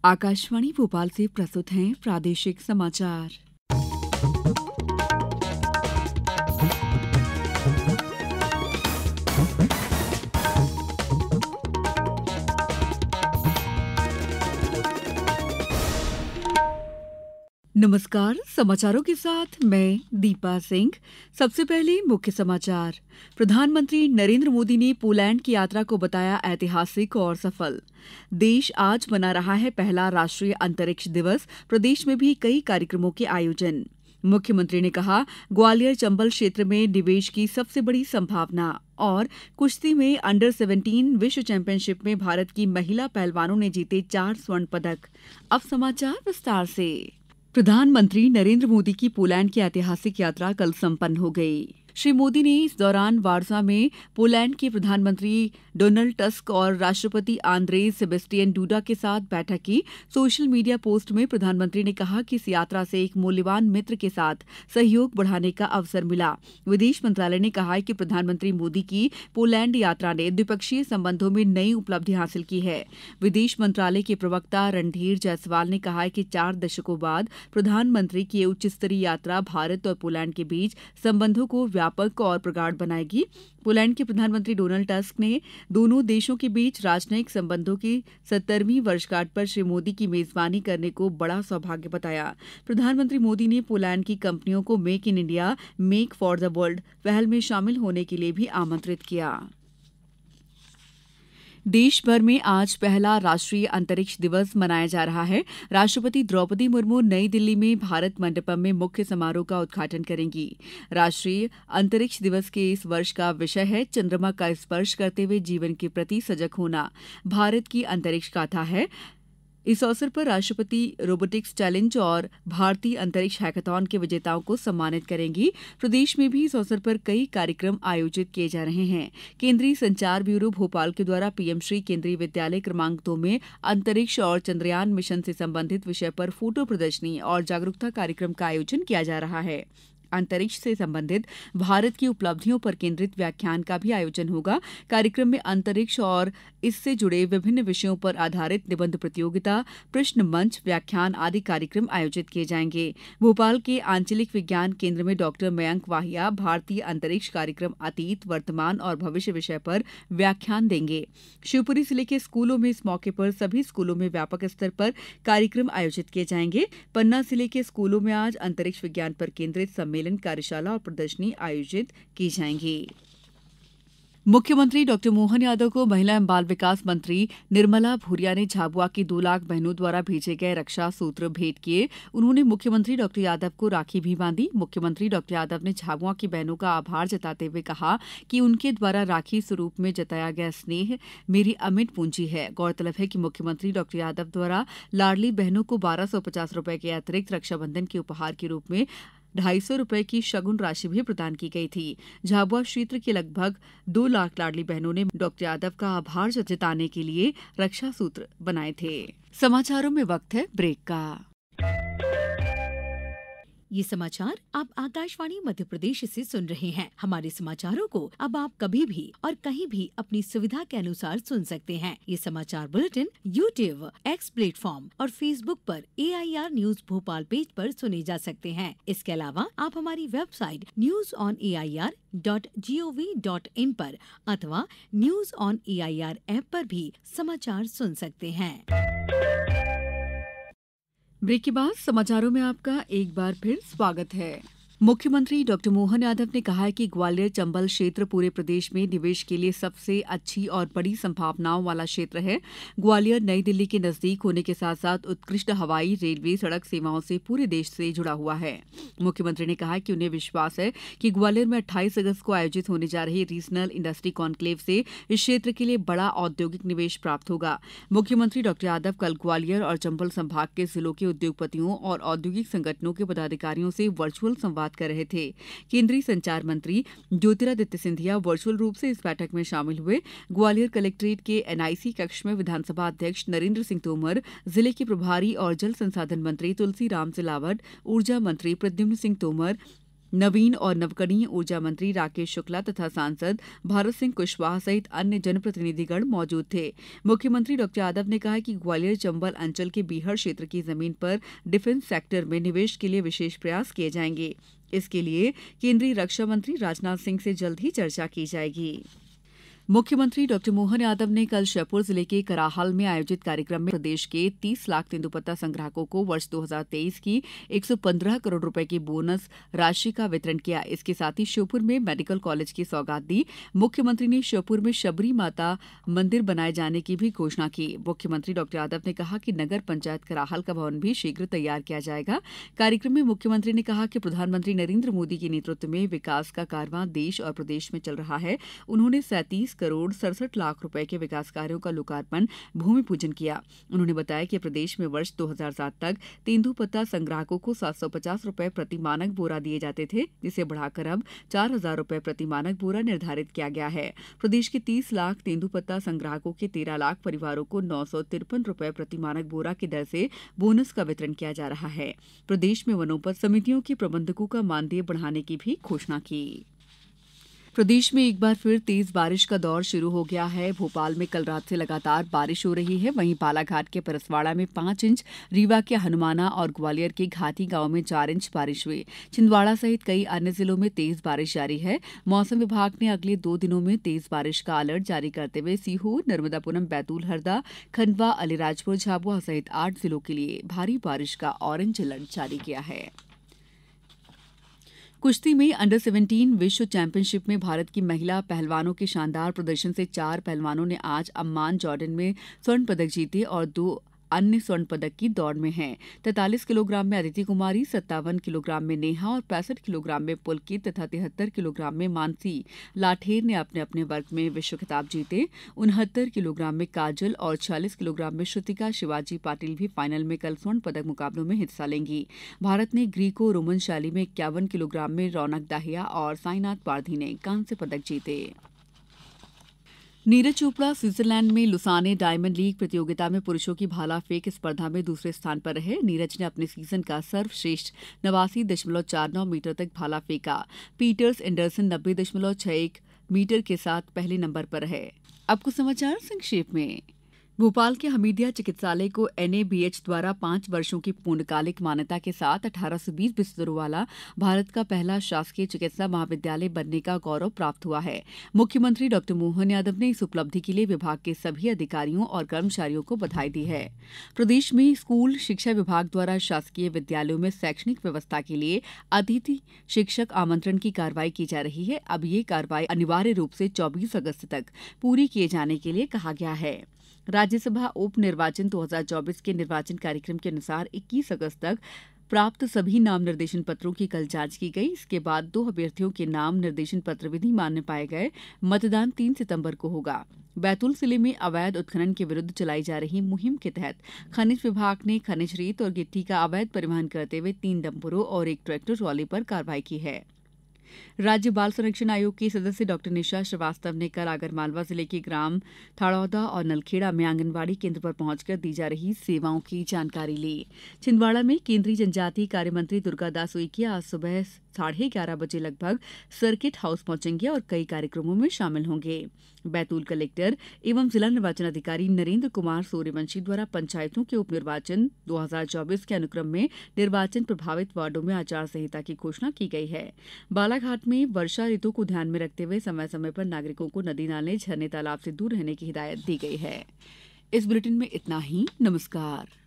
आकाशवाणी भोपाल से प्रस्तुत हैं प्रादेशिक समाचार। नमस्कार, समाचारों के साथ मैं दीपा सिंह। सबसे पहले मुख्य समाचार। प्रधानमंत्री नरेंद्र मोदी ने पोलैंड की यात्रा को बताया ऐतिहासिक और सफल। देश आज मना रहा है पहला राष्ट्रीय अंतरिक्ष दिवस। प्रदेश में भी कई कार्यक्रमों के आयोजन। मुख्यमंत्री ने कहा, ग्वालियर चंबल क्षेत्र में निवेश की सबसे बड़ी संभावना। और कुश्ती में अंडर 17 विश्व चैंपियनशिप में भारत की महिला पहलवानों ने जीते 4 स्वर्ण पदक। अब समाचार विस्तार से। प्रधानमंत्री नरेंद्र मोदी की पोलैंड की ऐतिहासिक यात्रा कल संपन्न हो गई। श्री मोदी ने इस दौरान वार्सा में पोलैंड के प्रधानमंत्री डोनाल्ड टस्क और राष्ट्रपति आंद्रेज सेबेस्टियन डूडा के साथ बैठक की। सोशल मीडिया पोस्ट में प्रधानमंत्री ने कहा कि इस यात्रा से एक मूल्यवान मित्र के साथ सहयोग बढ़ाने का अवसर मिला। विदेश मंत्रालय ने कहा है कि प्रधानमंत्री मोदी की पोलैंड यात्रा ने द्विपक्षीय संबंधों में नई उपलब्धि हासिल की है। विदेश मंत्रालय के प्रवक्ता रणधीर जायसवाल ने कहा है कि 4 दशकों बाद प्रधानमंत्री की उच्च स्तरीय यात्रा भारत और पोलैंड के बीच संबंधों को व्यापक और प्रगाढ़ बनाएगी। पोलैंड के प्रधानमंत्री डोनाल्ड टस्क ने दोनों देशों के बीच राजनयिक संबंधों की 70वीं वर्षगांठ पर श्री मोदी की मेजबानी करने को बड़ा सौभाग्य बताया। प्रधानमंत्री मोदी ने पोलैंड की कंपनियों को make in India, make for the world पहल में शामिल होने के लिए भी आमंत्रित किया। देश भर में आज पहला राष्ट्रीय अंतरिक्ष दिवस मनाया जा रहा है। राष्ट्रपति द्रौपदी मुर्मू नई दिल्ली में भारत मंडपम में मुख्य समारोह का उद्घाटन करेंगी। राष्ट्रीय अंतरिक्ष दिवस के इस वर्ष का विषय है चंद्रमा का स्पर्श करते हुए जीवन के प्रति सजग होना। भारत की अंतरिक्ष गाथा है। इस अवसर पर राष्ट्रपति रोबोटिक्स चैलेंज और भारतीय अंतरिक्ष हैकाथॉन के विजेताओं को सम्मानित करेंगी। प्रदेश में भी इस अवसर पर कई कार्यक्रम आयोजित किए जा रहे हैं। केंद्रीय संचार ब्यूरो भोपाल के द्वारा पीएम श्री केंद्रीय विद्यालय क्रमांक 2 में अंतरिक्ष और चंद्रयान मिशन से संबंधित विषय पर फोटो प्रदर्शनी और जागरूकता कार्यक्रम का आयोजन किया जा रहा है। अंतरिक्ष से संबंधित भारत की उपलब्धियों पर केंद्रित व्याख्यान का भी आयोजन होगा। कार्यक्रम में अंतरिक्ष और इससे जुड़े विभिन्न विषयों पर आधारित निबंध प्रतियोगिता, प्रश्न मंच, व्याख्यान आदि कार्यक्रम आयोजित किए जाएंगे। भोपाल के आंचलिक विज्ञान केंद्र में डॉक्टर मयंक वाहिया भारतीय अंतरिक्ष कार्यक्रम अतीत, वर्तमान और भविष्य विषय पर व्याख्यान देंगे। शिवपुरी जिले के स्कूलों में इस मौके पर सभी स्कूलों में व्यापक स्तर पर कार्यक्रम आयोजित किए जाएंगे। पन्ना जिले के स्कूलों में आज अंतरिक्ष विज्ञान पर केंद्रित सम्मेलन, कार्यशाला और प्रदर्शनी आयोजित की जाएंगी। मुख्यमंत्री डॉक्टर मोहन यादव को महिला एवं बाल विकास मंत्री निर्मला भूरिया ने झाबुआ की 2 लाख बहनों द्वारा भेजे गए रक्षा सूत्र भेंट किए। उन्होंने मुख्यमंत्री डॉक्टर यादव को राखी भी बांधी। मुख्यमंत्री डॉक्टर यादव ने झाबुआ की बहनों का आभार जताते हुए कहा कि उनके द्वारा राखी स्वरूप में जताया गया स्नेह मेरी अमिट पूंजी है। गौरतलब है कि मुख्यमंत्री डॉक्टर यादव द्वारा लाडली बहनों को 1250 रुपए के अतिरिक्त रक्षाबंधन के उपहार के रूप में 250 रुपए की शगुन राशि भी प्रदान की गई थी। झाबुआ क्षेत्र के लगभग 2 लाख लाडली बहनों ने डॉक्टर यादव का आभार जताने के लिए रक्षा सूत्र बनाए थे। समाचारों में वक्त है ब्रेक का। ये समाचार आप आकाशवाणी मध्य प्रदेश से सुन रहे हैं। हमारे समाचारों को अब आप कभी भी और कहीं भी अपनी सुविधा के अनुसार सुन सकते हैं। ये समाचार बुलेटिन YouTube, X प्लेटफॉर्म और Facebook पर AIR न्यूज भोपाल पेज पर सुने जा सकते हैं। इसके अलावा आप हमारी वेबसाइट newsonair.gov.in पर अथवा न्यूज ऑन AIR ऐप पर भी समाचार सुन सकते हैं। ब्रेक के बाद समाचारों में आपका एक बार फिर स्वागत है। मुख्यमंत्री डॉक्टर मोहन यादव ने कहा है कि ग्वालियर चंबल क्षेत्र पूरे प्रदेश में निवेश के लिए सबसे अच्छी और बड़ी संभावनाओं वाला क्षेत्र है। ग्वालियर नई दिल्ली के नजदीक होने के साथ साथ उत्कृष्ट हवाई, रेलवे, सड़क सेवाओं से पूरे देश से जुड़ा हुआ है। मुख्यमंत्री ने कहा कि उन्हें विश्वास है कि ग्वालियर में 28 अगस्त को आयोजित होने जा रही रीजनल इंडस्ट्री कॉन्क्लेव से इस क्षेत्र के लिए बड़ा औद्योगिक निवेश प्राप्त होगा। मुख्यमंत्री डॉक्टर यादव कल ग्वालियर और चंबल संभाग के जिलों के उद्योगपतियों और औद्योगिक संगठनों के पदाधिकारियों से वर्चुअल संवाद कर रहे थे। केंद्रीय संचार मंत्री ज्योतिरादित्य सिंधिया वर्चुअल रूप से इस बैठक में शामिल हुए। ग्वालियर कलेक्ट्रेट के एनआईसी कक्ष में विधानसभा अध्यक्ष नरेंद्र सिंह तोमर, जिले के प्रभारी और जल संसाधन मंत्री तुलसीराम सिलावट, ऊर्जा मंत्री प्रद्युम्न सिंह तोमर, नवीन और नवकरणीय ऊर्जा मंत्री राकेश शुक्ला तथा सांसद भारत सिंह कुशवाहा सहित अन्य जनप्रतिनिधिगण मौजूद थे। मुख्यमंत्री डॉ यादव ने कहा कि ग्वालियर चंबल अंचल के बीहड़ क्षेत्र की जमीन पर डिफेंस सेक्टर में निवेश के लिए विशेष प्रयास किए जाएंगे। इसके लिए केंद्रीय रक्षा मंत्री राजनाथ सिंह से जल्द ही चर्चा की जाएगी। मुख्यमंत्री डॉ मोहन यादव ने कल श्योपुर जिले के कराहल में आयोजित कार्यक्रम में प्रदेश के 30 लाख तेंदुपत्ता संग्राहकों को वर्ष 2023 की 115 करोड़ रुपए की बोनस राशि का वितरण किया। इसके साथ ही श्योपुर में मेडिकल कॉलेज की सौगात दी। मुख्यमंत्री ने श्योपुर में शबरी माता मंदिर बनाए जाने की भी घोषणा की। मुख्यमंत्री डॉ यादव ने कहा कि नगर पंचायत कराहल का भवन भी शीघ्र तैयार किया जाएगा। कार्यक्रम में मुख्यमंत्री ने कहा कि प्रधानमंत्री नरेंद्र मोदी के नेतृत्व में विकास का कारवां देश और प्रदेश में चल रहा है। उन्होंने 37 करोड़ 67 लाख रुपए के विकास कार्यों का लोकार्पण भूमि पूजन किया। उन्होंने बताया कि प्रदेश में वर्ष 2007 तक तेंदुपत्ता संग्राहकों को 750 रुपए प्रति मानक बोरा दिए जाते थे, जिसे बढ़ाकर अब 4000 रुपए प्रति मानक बोरा निर्धारित किया गया है। प्रदेश के 30 लाख तेंदुपत्ता संग्राहकों के 13 लाख परिवारों को 953 रुपए प्रति मानक बोरा की दर से बोनस का वितरण किया जा रहा है। प्रदेश में वनोपज समितियों के प्रबंधकों का मानदेय बढ़ाने की भी घोषणा की। प्रदेश में एक बार फिर तेज बारिश का दौर शुरू हो गया है। भोपाल में कल रात से लगातार बारिश हो रही है। वहीं बालाघाट के परसवाड़ा में 5 इंच, रीवा के हनुमाना और ग्वालियर के घाटी गांव में 4 इंच बारिश हुई। छिंदवाड़ा सहित कई अन्य जिलों में तेज बारिश जारी है। मौसम विभाग ने अगले 2 दिनों में तेज बारिश का अलर्ट जारी करते हुए सीहोर, नर्मदापुरम, बैतूल, हरदा, खंडवा, अलीराजपुर, झाबुआ सहित 8 जिलों के लिए भारी बारिश का ऑरेंज अलर्ट जारी किया है। कुश्ती में अंडर 17 विश्व चैंपियनशिप में भारत की महिला पहलवानों के शानदार प्रदर्शन से 4 पहलवानों ने आज अम्मान, जॉर्डन में स्वर्ण पदक जीते और 2 अन्य स्वर्ण पदक की दौड़ में हैं। 43 किलोग्राम में अदिति कुमारी, 57 किलोग्राम में नेहा और 65 किलोग्राम में पुलकित तथा 73 किलोग्राम में मानसी लाठेर ने अपने अपने वर्ग में विश्व खिताब जीते। 69 किलोग्राम में काजल और 46 किलोग्राम में श्रुतिका शिवाजी पाटिल भी फाइनल में कल स्वर्ण पदक मुकाबलों में हिस्सा लेंगी। भारत ने ग्रीको रोमन शैली में 51 किलोग्राम में रौनक दाहिया और साईनाथ पारधी ने कांस्य पदक जीते। नीरज चोपड़ा स्विट्जरलैंड में लुसाने डायमंड लीग प्रतियोगिता में पुरुषों की भाला फेंक स्पर्धा में दूसरे स्थान पर रहे। नीरज ने अपने सीजन का सर्वश्रेष्ठ 89.49 मीटर तक भाला फेंका। पीटर्स एंडरसन 90.61 मीटर के साथ पहले नंबर पर रहे। अब कुछ समाचार संक्षेप में। भोपाल के हमीदिया चिकित्सालय को NABH द्वारा 5 वर्षों की पूर्णकालिक मान्यता के साथ 1820 बिस्तरों वाला भारत का पहला शासकीय चिकित्सा महाविद्यालय बनने का गौरव प्राप्त हुआ है। मुख्यमंत्री डॉ मोहन यादव ने इस उपलब्धि के लिए विभाग के सभी अधिकारियों और कर्मचारियों को बधाई दी है। प्रदेश में स्कूल शिक्षा विभाग द्वारा शासकीय विद्यालयों में शैक्षणिक व्यवस्था के लिए अतिथि शिक्षक आमंत्रण की कार्रवाई की जा रही है। अब ये कार्रवाई अनिवार्य रूप से 24 अगस्त तक पूरी किए जाने के लिए कहा गया है। राज्यसभा उप निर्वाचन 2024 के निर्वाचन कार्यक्रम के अनुसार 21 अगस्त तक प्राप्त सभी नाम निर्देशन पत्रों की कल जांच की गई। इसके बाद 2 अभ्यर्थियों के नाम निर्देशन पत्र विधि मान्य पाए गए। मतदान 3 सितंबर को होगा। बैतूल जिले में अवैध उत्खनन के विरुद्ध चलाई जा रही मुहिम के तहत खनिज विभाग ने खनिज रेत और गिट्टी का अवैध परिवहन करते हुए 3 डंपरों और 1 ट्रैक्टर ट्रॉली पर कार्रवाई की है। राज्य बाल संरक्षण आयोग की सदस्य डॉ निशा श्रीवास्तव ने कल आगरमालवा जिले के ग्राम थाड़ौदा और नलखेड़ा में आंगनबाड़ी केंद्र पर पहुंचकर दी जा रही सेवाओं की जानकारी ली। छिंदवाड़ा में केंद्रीय जनजातीय कार्य मंत्री दुर्गादास उइके आज सुबह 11:30 बजे लगभग सर्किट हाउस पहुंचेंगे और कई कार्यक्रमों में शामिल होंगे। बैतूल कलेक्टर एवं जिला निर्वाचन अधिकारी नरेंद्र कुमार सूर्यवंशी द्वारा पंचायतों के उपनिर्वाचन 2024 के अनुक्रम में निर्वाचन प्रभावित वार्डों में आचार संहिता की घोषणा की गई है। बालाघाट में वर्षा ऋतु को ध्यान में रखते हुए समय समय पर नागरिकों को नदी नाले, झरने, तालाब से दूर रहने की हिदायत दी गई है। इस बुलेटिन में इतना ही। नमस्कार।